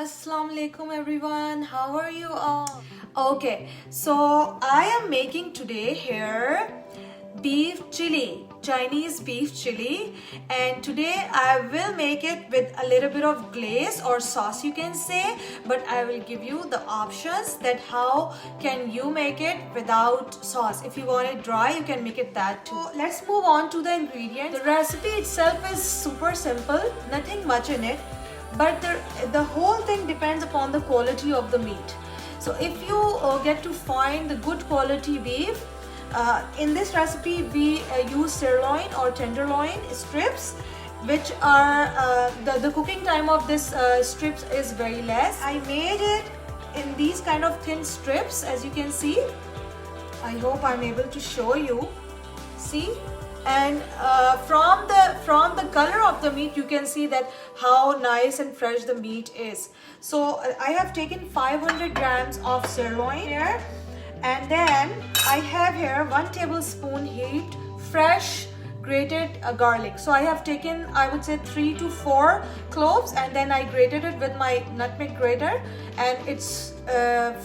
Assalamu alaikum everyone, how are you all? Okay, so I am making today here beef chili, Chinese beef chili, and today I will make it with a little bit of glaze or sauce you can say, but I will give you the options that how can you make it without sauce. If you want it dry, you can make it that too. So let's move on to the ingredients. The recipe itself is super simple, nothing much in it. But the whole thing depends upon the quality of the meat. So if you get to find the good quality beef, in this recipe we use sirloin or tenderloin strips, which are the cooking time of this strips is very less. I made it in these kind of thin strips, as you can see. I hope I'm able to show you. See? And from the color of the meat you can see that how nice and fresh the meat is. So I have taken 500 grams of sirloin here, and then I have here 1 tablespoon heaped fresh grated garlic. So I have taken, I would say, 3 to 4 cloves, and then I grated it with my nutmeg grater, and it's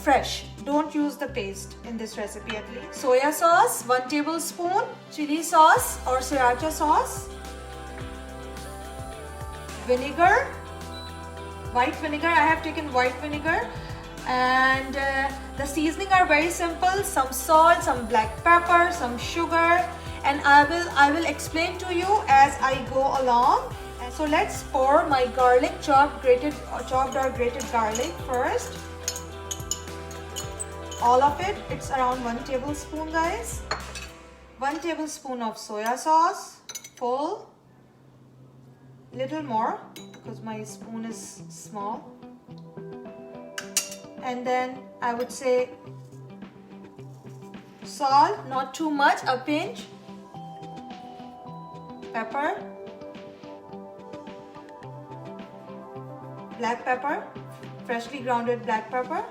fresh. Don't use the paste in this recipe at least. Soya sauce 1 tablespoon, chili sauce or sriracha sauce, vinegar, white vinegar. I have taken white vinegar, and the seasoning are very simple. Some salt, some black pepper, some sugar, and I will explain to you as I go along. And so let's pour my garlic, chopped or grated garlic first. All of it, it's around 1 tablespoon, guys. 1 tablespoon of soya sauce, full, little more because my spoon is small. And then I would say salt, not too much, a pinch. Pepper, black pepper, freshly grounded black pepper.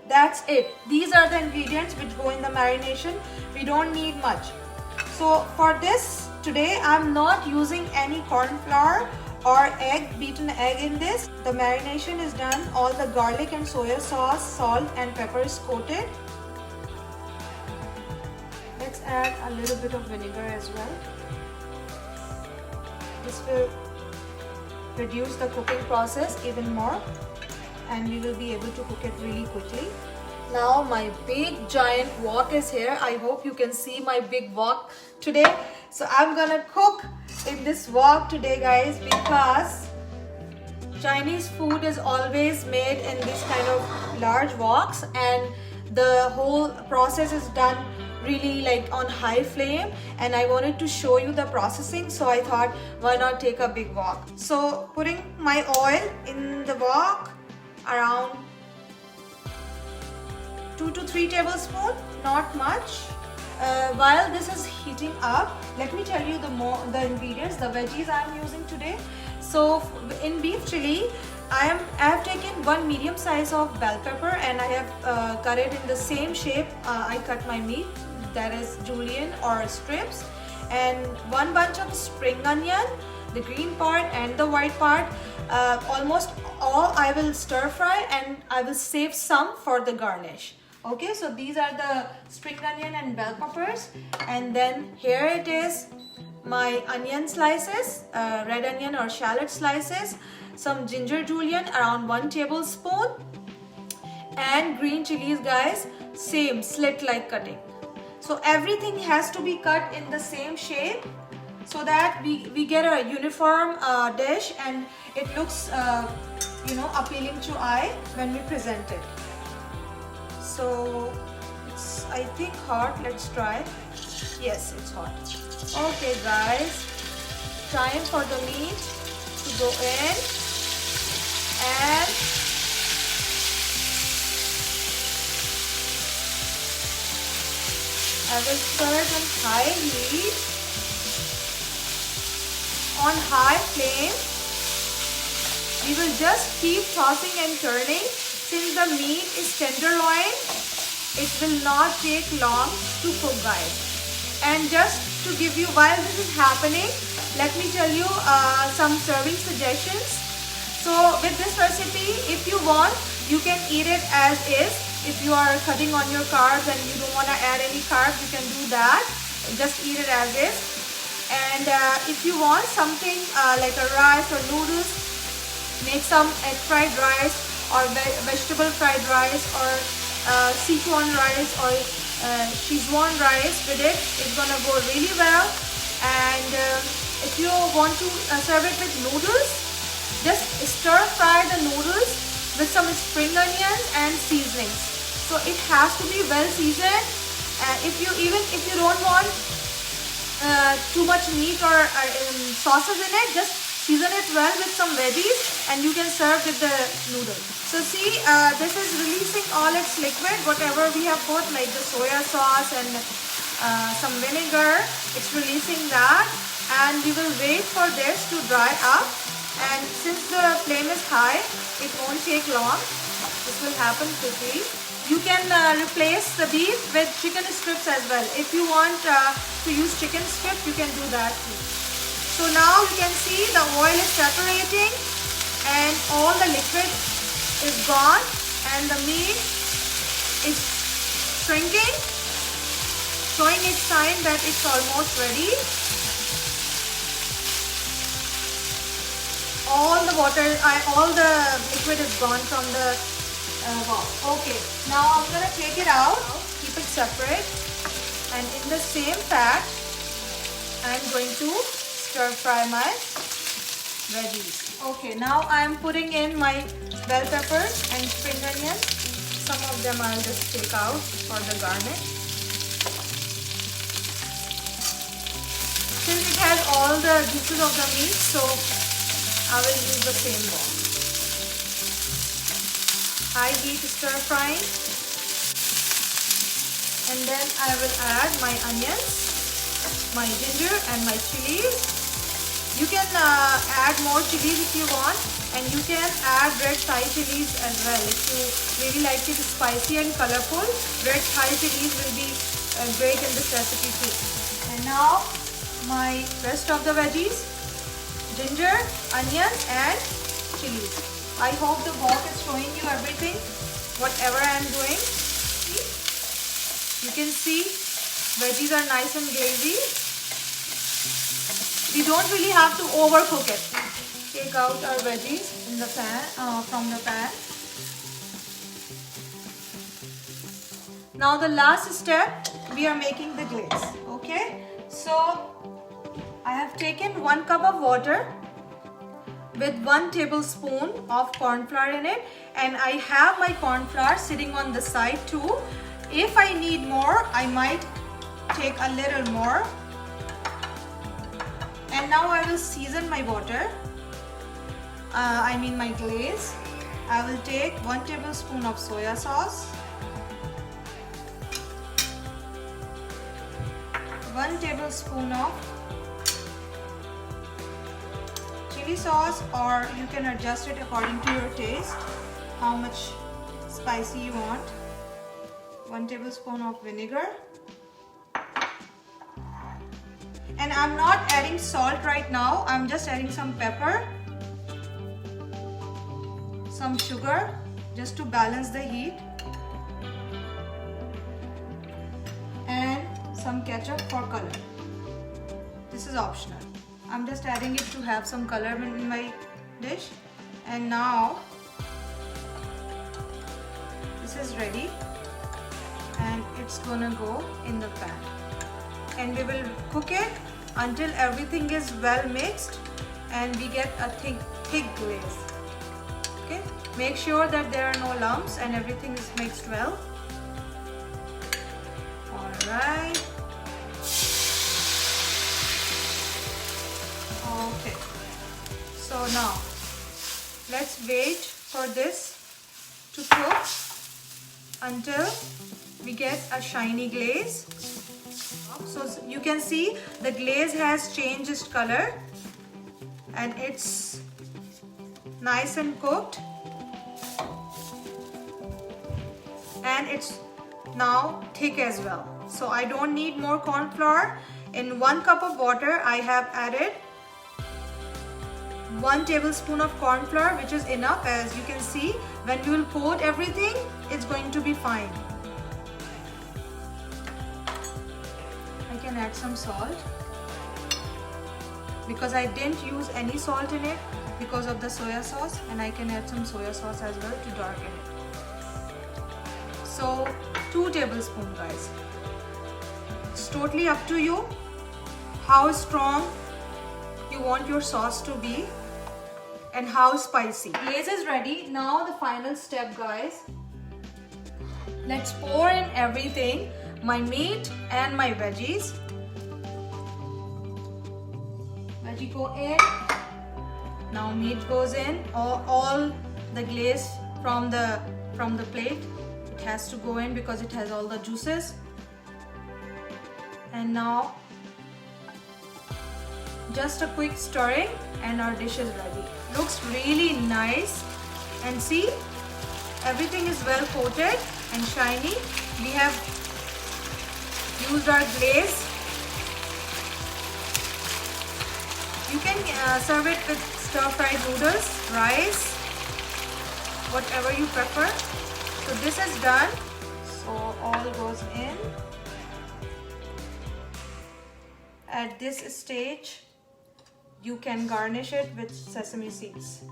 That's it. These are the ingredients which go in the marination. We don't need much. So for this today, I'm not using any corn flour or beaten egg in this. The marination is done. All the garlic and soya sauce, salt and pepper is coated. Let's add a little bit of vinegar as well. This will reduce the cooking process even more, and we will be able to cook it really quickly. Now my big giant wok is here. I hope you can see my big wok today. So I'm gonna cook in this wok today, guys, because Chinese food is always made in this kind of large woks, and the whole process is done really like on high flame, and I wanted to show you the processing, so I thought why not take a big wok. So putting my oil in the wok, around 2 to 3 tablespoons, not much. While this is heating up, let me tell you the ingredients, the veggies I am using today. So in beef chili, I have taken 1 medium size of bell pepper, and I have cut it in the same shape I cut my meat, that is julienne or strips, and 1 bunch of spring onion, the green part and the white part. Almost all I will stir fry, and I will save some for the garnish. Okay, so these are the spring onion and bell peppers, and then here it is my onion slices, red onion or shallot slices, some ginger julienne around 1 tablespoon, and green chilies, guys, same slit like cutting. So everything has to be cut in the same shape so that we get a uniform dish, and it looks appealing to eye when we present it. So it's, I think, hot. Let's try. Yes, it's hot. Okay, guys, time for the meat to go in, and I will stir it on high heat, on high flame. We will just keep tossing and turning. Since the meat is tenderloin, it will not take long to cook, guys. And just to give you, while this is happening, let me tell you some serving suggestions. So with this recipe, if you want, you can eat it as is. If you are cutting on your carbs and you don't want to add any carbs, you can do that. Just eat it as is. And if you want something like a rice or noodles, make some egg fried rice or vegetable fried rice or Sichuan rice or Szechuan rice with it. It's gonna go really well. And if you want to serve it with noodles, just stir fry the noodles with some spring onions and seasonings. So it has to be well seasoned. If you don't want too much meat or sauces in it, just season it well with some veggies and you can serve with the noodles. So see, this is releasing all its liquid, whatever we have put, like the soya sauce and some vinegar. It's releasing that, and we will wait for this to dry up. And since the flame is high, it won't take long. This will happen quickly. You can replace the beef with chicken strips as well. If you want to use chicken strips, you can do that too. So now you can see the oil is separating and all the liquid is gone and the meat is shrinking, showing its sign that it's almost ready. All the liquid is gone from the wok. Okay, now I'm gonna take it out, keep it separate, and in the same fat, I'm going to stir fry my veggies. Okay, now I'm putting in my bell peppers and spring onions. Some of them I'll just take out for the garnish. Since it has all the juices of the meat, so I will use the same bowl. High heat stir frying, and then I will add my onions, my ginger and my chilies. You can add more chilies if you want, and you can add red Thai chilies as well. If you really like it spicy and colorful, red Thai chilies will be great in this recipe too. And now my rest of the veggies, ginger, onions and chilies. I hope the wok is showing you everything, whatever I am doing. See? You can see veggies are nice and glazy. We don't really have to overcook it. Take out our veggies in the pan, from the pan. Now the last step, we are making the glaze. Okay, so I have taken 1 cup of water with 1 tablespoon of corn flour in it, and I have my corn flour sitting on the side too. If I need more, I might take a little more. And now I will season my water, my glaze. I will take 1 tablespoon of soya sauce, 1 tablespoon of chili sauce, or you can adjust it according to your taste, how much spicy you want. 1 tablespoon of vinegar. And I'm not adding salt right now, I'm just adding some pepper, some sugar just to balance the heat, and some ketchup for color. This is optional. I'm just adding it to have some color in my dish. And now this is ready and it's gonna go in the pan. And we will cook it until everything is well mixed and we get a thick glaze. Okay, make sure that there are no lumps and everything is mixed well. Alright. Okay, so now let's wait for this to cook until we get a shiny glaze. So you can see the glaze has changed its color and it's nice and cooked, and it's now thick as well. So I don't need more corn flour. In 1 cup of water I have added 1 tablespoon of corn flour, which is enough. As you can see, when we will coat everything, it's going to be fine. I can add some salt because I didn't use any salt in it because of the soya sauce, and I can add some soya sauce as well to darken it. So 2 tablespoons, guys. It's totally up to you how strong you want your sauce to be and how spicy. Glaze is ready. Now the final step, guys. Let's pour in everything, my meat and my veggies. Veggie go in. Now meat goes in. All the glaze from the plate, it has to go in because it has all the juices. And now just a quick stirring and our dish is ready. Looks really nice, and see, everything is well coated and shiny. We have used our glaze. You can serve it with stir-fried noodles, rice, whatever you prefer. So this is done. So all goes in. At this stage, you can garnish it with sesame seeds.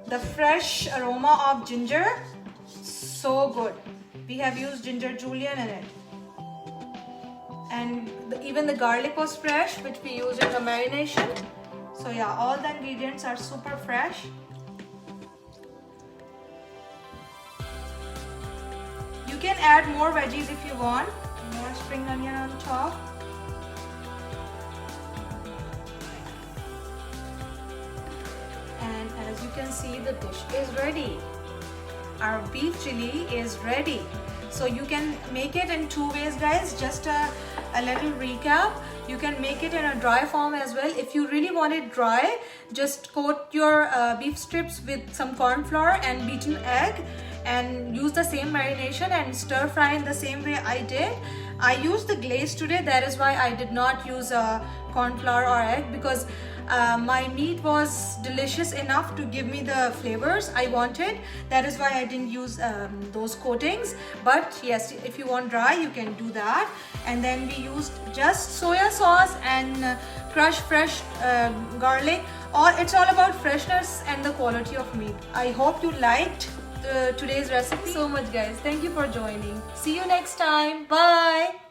The fresh aroma of ginger, so good. We have used ginger julienne in it. And even the garlic was fresh, which we used in the marination. So yeah, all the ingredients are super fresh. You can add more veggies if you want. More spring onion on top. And as you can see, the dish is ready. Our beef chili is ready. So you can make it in 2 ways, guys. Just a little recap. You can make it in a dry form as well. If you really want it dry, just coat your beef strips with some corn flour and beaten egg and use the same marination and stir fry in the same way I did. I used the glaze today. That is why I did not use corn flour or egg, because my meat was delicious enough to give me the flavors I wanted. That is why I didn't use those coatings. But yes, if you want dry, you can do that. And then we used just soya sauce and crushed fresh garlic. It's all about freshness and the quality of meat. I hope you liked today's recipe so much, guys. Thank you for joining. See you next time. Bye.